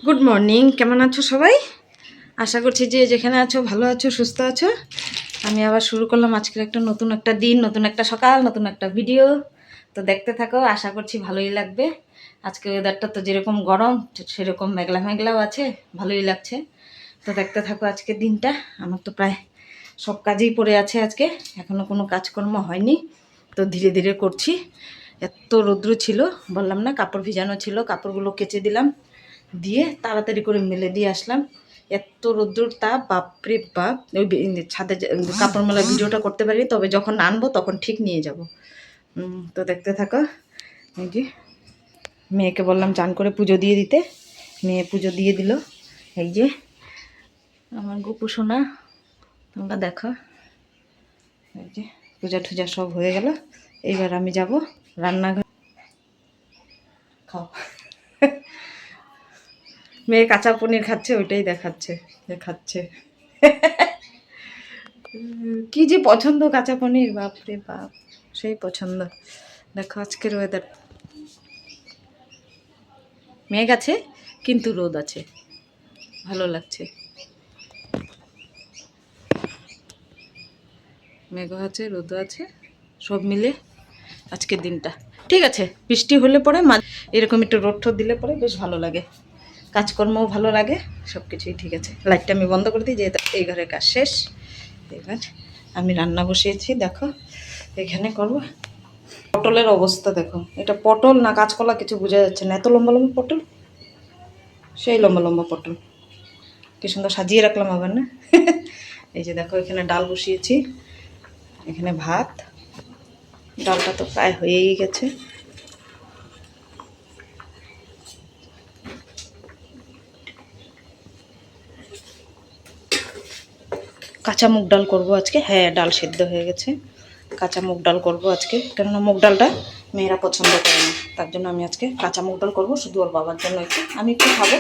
Good morning, কেমন আছো সবাই? আশা করছি যে যেখানে আছো ভালো আছো, সুস্থ আছো। আমি আবার শুরু করলাম আজকের একটা নতুন একটা দিন, নতুন একটা সকাল, নতুন একটা ভিডিও। তো দেখতে থাকো, আশা করছি ভালোই লাগবে। আজকে ওয়েদারটা তো যেরকম গরম সেরকম মেঘলা মেঘলাও আছে, ভালোই লাগছে। তো দেখতে থাকো আজকের দিনটা। আমার তো প্রায় সব কাজেই পড়ে আছে আজকে, এখনও কোনো কাজকর্ম হয়নি। তো ধীরে ধীরে করছি। এত রৌদ্র ছিল, বললাম না, কাপড় ভিজানো ছিল, কাপড়গুলো কেচে দিলাম, দিয়ে তাড়াতাড়ি করে মেলে দিয়ে আসলাম। এত রোদ্দুর তাপ, বাপরে বাপ। ওই ছাদে কাপড় মেলার ভিডিওটা করতে পারি, তবে যখন আনবো তখন ঠিক নিয়ে যাব। তো দেখতে থাকো। এই যে মেয়েকে বললাম চান করে পুজো দিয়ে দিতে, মেয়ে পুজো দিয়ে দিল। এই যে আমার গোপু সোনা, তোমরা দেখো। এই যে পূজা টুজা সব হয়ে গেল। এইবার আমি যাব রান্নাঘর। খাও। মেয়ে কাঁচা পনির খাচ্ছে, ওইটাই দেখাচ্ছে যে খাচ্ছে। কি যে পছন্দ কাঁচা পনির, বাপরে বাপ, সেই পছন্দ। দেখো আজকের ওয়েদার, মেঘ আছে কিন্তু রোদ আছে, ভালো লাগছে। মেঘও আছে, রোদও আছে, সব মিলে আজকের দিনটা ঠিক আছে। বৃষ্টি হলে পরে এরকম একটু রোদ ঠোদ দিলে পরে বেশ ভালো লাগে, কাজকর্মও ভালো লাগে, সব কিছুই ঠিক আছে। লাইটটা আমি বন্ধ করে দিই, যেহেতু এই ঘরের কাজ শেষ। এবার আমি রান্না বসিয়েছি, দেখো এখানে করবো। পটলের অবস্থা দেখো, এটা পটল না কাঁচকলা কিছু বোঝা যাচ্ছে না, এত লম্বা লম্বা পটল, সেই লম্বা লম্বা পটল। কি সুন্দর সাজিয়ে রাখলাম আবার না। এই যে দেখো এখানে ডাল বসিয়েছি, এখানে ভাত। ডালটা তো প্রায় হয়েই গেছে। কাঁচা মুগ ডাল করবো আজকে, হ্যাঁ ডাল সিদ্ধ হয়ে গেছে। কাঁচা মুগ ডাল করবো আজকে, কেননা মুগ ডালটা মেয়েরা পছন্দ করে না, তার জন্য আমি আজকে কাঁচা মুগ ডাল করবো, শুধু ওর বাবার জন্য একটু, আমি একটু খাবো।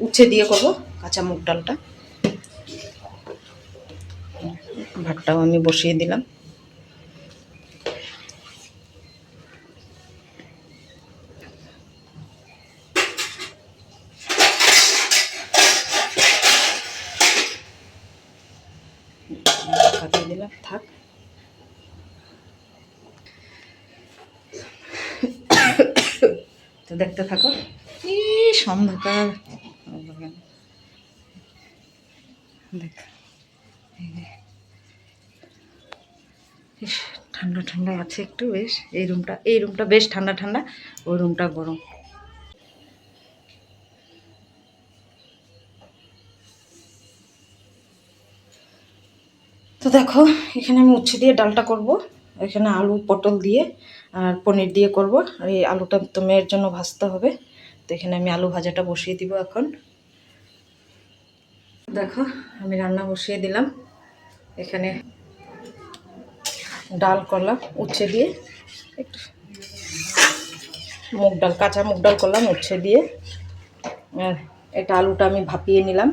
উচ্ছে দিয়ে করবো কাঁচা মুগ ডালটা। ভাতটাও আমি বসিয়ে দিলাম। দিয়ে দিলাম, থাক। তো দেখতে থাকো। অন্ধকার দেখ, ঠান্ডা ঠান্ডা আছে একটু বেশ। এই রুমটা বেশ ঠান্ডা ঠান্ডা, ওই রুমটা গরম। তো দেখো এখানে আমি উচ্ছে দিয়ে ডালটা করব, এখানে আলু পটল দিয়ে আর পনির দিয়ে করব। আর এই আলুটা তো মেয়ের জন্য ভাজতে হবে, তো এখানে আমি আলু ভাজাটা বসিয়ে দিব এখন। দেখো আমি রান্না বসিয়ে দিলাম, এখানে ডাল করলাম উচ্ছে দিয়ে, একটু মুগ ডাল, কাঁচা মুগ ডাল করলাম উচ্ছে দিয়ে। আর এটা আলুটা আমি ভাপিয়ে নিলাম,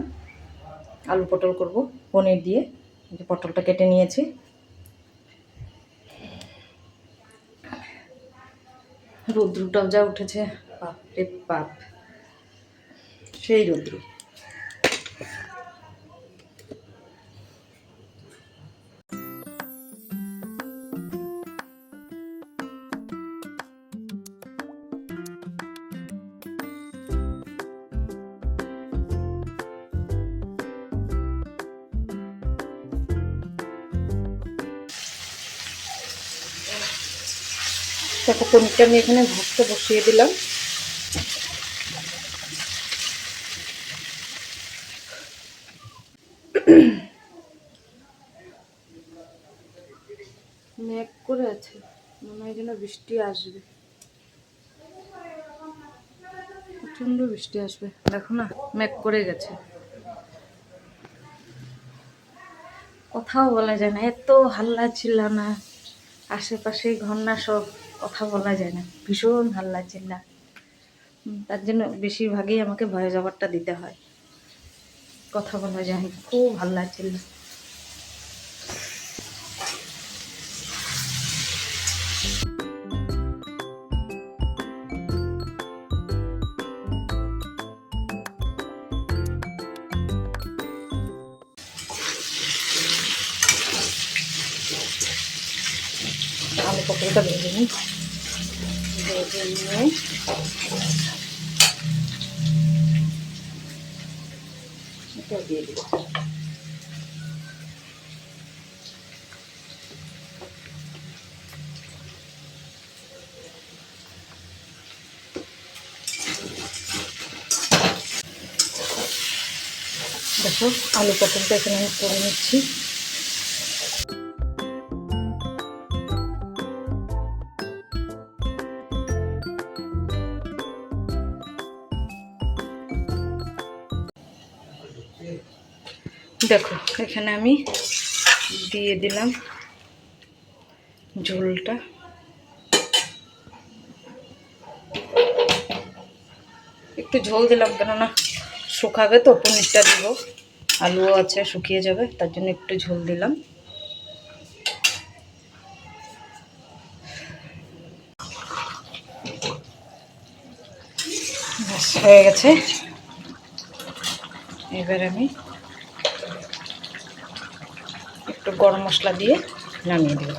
আলু পটল করব পনির দিয়ে। যে পটলটা কেটে নিয়েছি। রৌদ্রটাও যা উঠেছে, বাপরে বাপ, সেই রৌদ্র। দেখো পনিরটা আমি এখানে ভাজতে বসিয়ে দিলাম। মেঘ করে আছে, মনে হয় যেন বৃষ্টি আসবে, প্রচণ্ড বৃষ্টি আসবে। দেখো না মেঘ করে গেছে, কথাও বলা যায় না, এত হাল্লা চিল্লানা, আশেপাশে ঘন্না সব, কথা বলা যায় না, ভীষণ হাল্লা চিল্লা। তার জন্য বেশিরভাগই আমাকে ভয়েস ওভারটা দিতে হয়, কথা বলা যায় না, খুব হাল্লা চিল্লা। পটলটা ভেজে নিই, ভেজে নিয়ে এটা দিয়ে দিব। দেখো আলু পটলটা এখানে আমি করে নিচ্ছি। দেখো এখানে আমি দিয়ে দিলাম ঝোলটা। একটু ঝোল দিলাম কেননা শুকাবে তো, পনিরটা দিব, আলুও আছে শুকিয়ে যাবে, তার জন্য একটু ঝোল দিলাম। হয়ে গেছে, এবার আমি একটু গরম মশলা দিয়ে নামিয়ে দেব।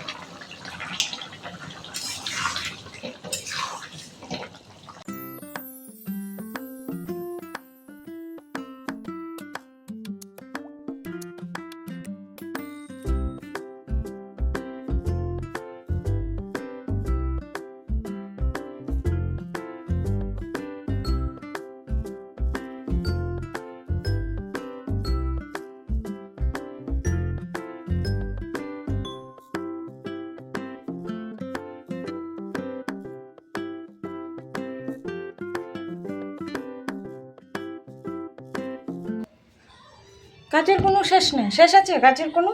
কাজের কোনো শেষ নেই, শেষ আছে কাজের কোনো?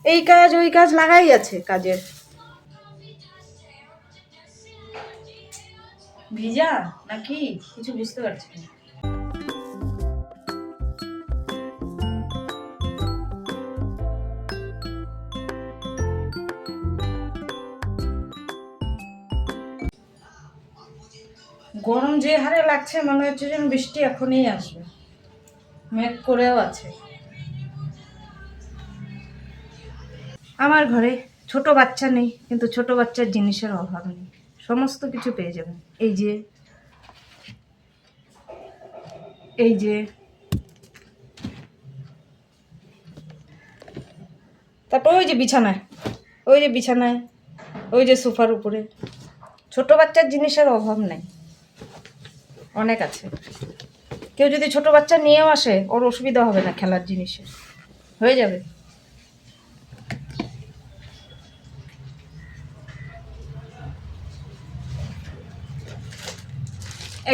এই কাজ ওই কাজ লাগাই আছে কাজের। ভিজা নাকি কিছু বুঝতে পারছি না। গরম যে হারে লাগছে মনে হচ্ছে যেন বৃষ্টি এখনই আসবে, মেঘ করেও আছে। আমার ঘরে ছোট বাচ্চা নেই, কিন্তু ছোট বাচ্চার জিনিসের অভাব নেই, সমস্ত কিছু পেয়ে যাবেন। এই যে এই যে তারপর ওই যে বিছানায়, ওই যে বিছানায়, ওই যে সোফার উপরে, ছোট বাচ্চার জিনিসের অভাব নাই, অনেক আছে। কেউ যদি ছোট বাচ্চা নিয়েও আসে ওর অসুবিধা হবে না, খেলার জিনিসে হয়ে যাবে।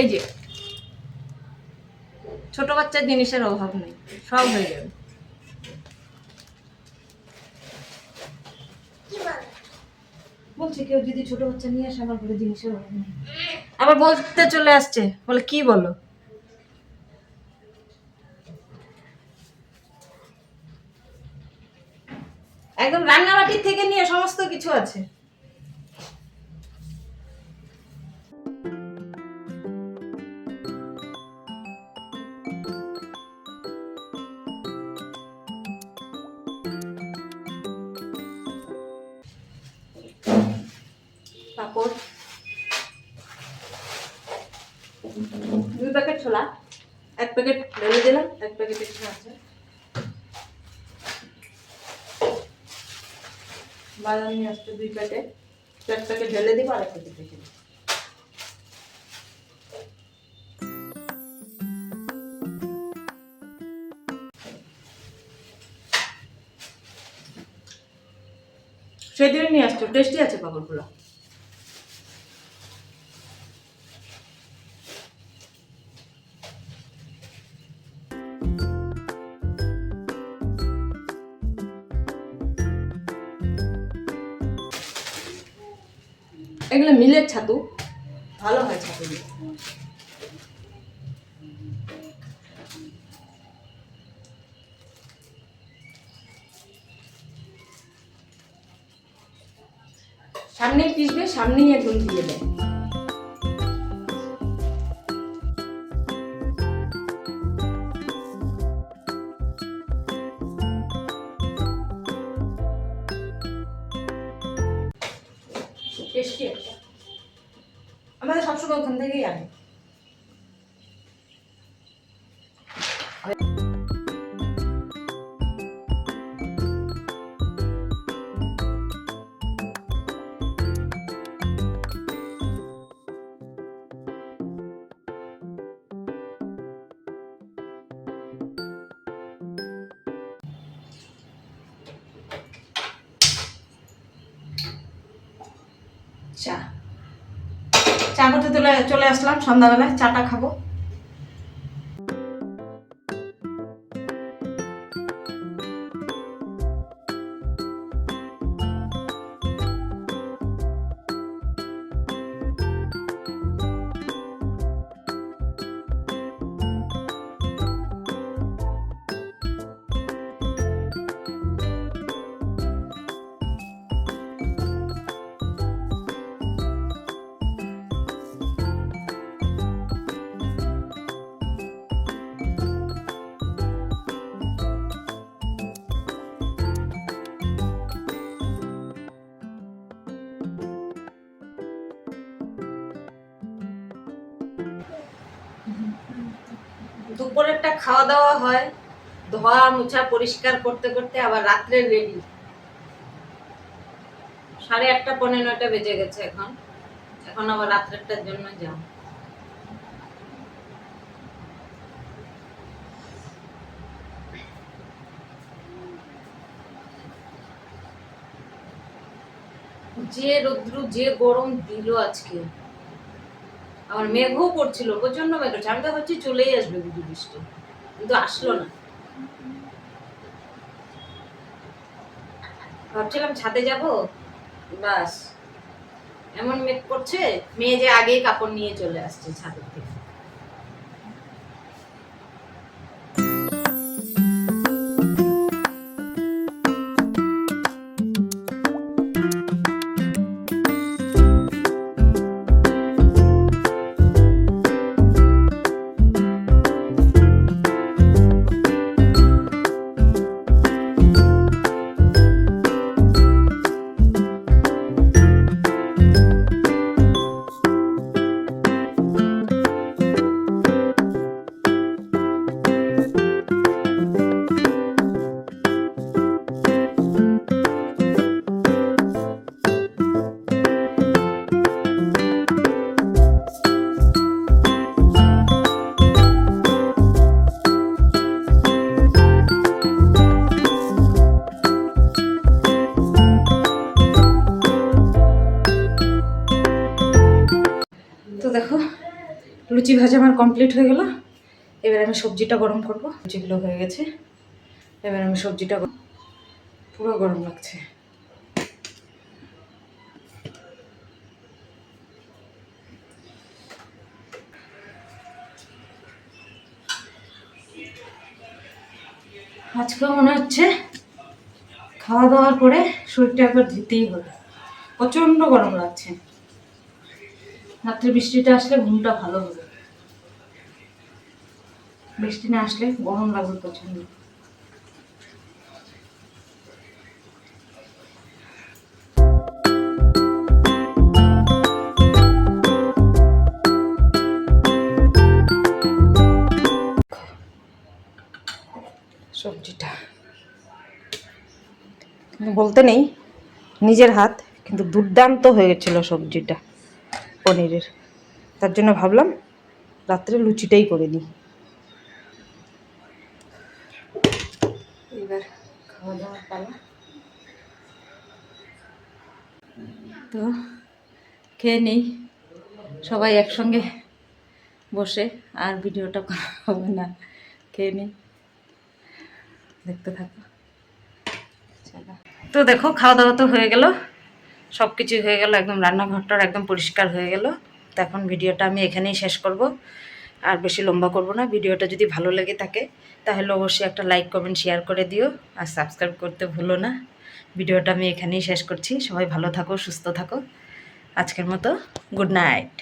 এই যে ছোট বাচ্চার জিনিসের অভাব নেই, সব হয়ে যাবে। বলছে কেউ যদি ছোট বাচ্চা নিয়ে আসে আমার ঘরে জিনিসের অভাব নেই, আবার বলতে চলে আসছে, বলে কি বলো? একদম রান্নাবাটির থেকে নিয়ে সমস্ত কিছু আছে। পাপড় 2 প্যাকেট ছোলা, 1 প্যাকেট ঢেলে দিলাম, 1 প্যাকেট এক্সট্রা আছে। বাদাম নিয়ে আসতে 2 প্যাকেট, 1 প্যাকেট ঢেলে দিব, আর 1 প্যাকেট রেখে দিব। সেদিন নিয়ে আসছো, টেস্টি আছে পাপড়গুলো। এগুলো মিলের ছাতু, ভালো হয় ছাতুগুলো। সামনেই পিসবে, সামনেই একদম দিয়ে দেয়। সবসময় ওখান থেকেই আনে। চা চা করতে চলে আসলাম, সন্ধ্যাবেলায় চাটা খাবো। দুপুরেরটা খাওয়া দাওয়া হয়, ধোয়া মুছা পরিষ্কার করতে করতে আবার রাত্রে রেডি। 8:30 9:45 বেজে গেছে এখন আবার রাত্রেরটার জন্য যাও। যে রৌদ্র যে গরম দিল আজকে, আমার মেঘও পড়ছিল, প্রচন্ড মেঘ হচ্ছে। আমি তো ভাবছি চলেই আসবে বুঝি বৃষ্টি, কিন্তু আসলো না। ভাবছিলাম ছাদে যাব, বাস এমন মেঘ করছে, মেয়ে যে আগেই কাপড় নিয়ে চলে আসছে ছাদের থেকে। তো দেখো লুচি ভাজা আমার কমপ্লিট হয়ে গেল। এবার আমি সবজিটা গরম করবো। লুচিগুলো হয়ে গেছে, এবার আমি সবজিটা পুরো গরম লাগছে। আজকেও মনে হচ্ছে খাওয়া দাওয়ার পরে শরীরটা একবার ধুতেই হবে, প্রচন্ড গরম লাগছে। রাত্রে বৃষ্টিটা আসলে ঘুমটা ভালো হবে, বৃষ্টি না আসলে গরম লাগবে প্রচন্ড। সবজিটা বলতে নেই নিজের হাত, কিন্তু দুর্দান্ত হয়ে গেছিলো সবজিটা পনিরের। তার জন্য ভাবলাম রাত্রে লুচিটাই করে দিই। এবার খাওয়া দাওয়ার পালা। তো খেয়ে নেই সবাই একসঙ্গে বসে, আর ভিডিওটা করা হবে না, খেয়ে নেই, দেখতে থাকো। তো দেখো খাওয়া দাওয়া তো হয়ে গেল, সব কিছুই হয়ে গেল, একদম রান্নাঘরটার একদম পরিষ্কার হয়ে গেল। তো এখন ভিডিওটা আমি এখানেই শেষ করব, আর বেশি লম্বা করব না। ভিডিওটা যদি ভালো লেগে থাকে তাহলে অবশ্যই একটা লাইক কমেন্ট শেয়ার করে দিও, আর সাবস্ক্রাইব করতে ভুলো না। ভিডিওটা আমি এখানেই শেষ করছি। সবাই ভালো থাকো, সুস্থ থাকো। আজকের মতো গুড নাইট।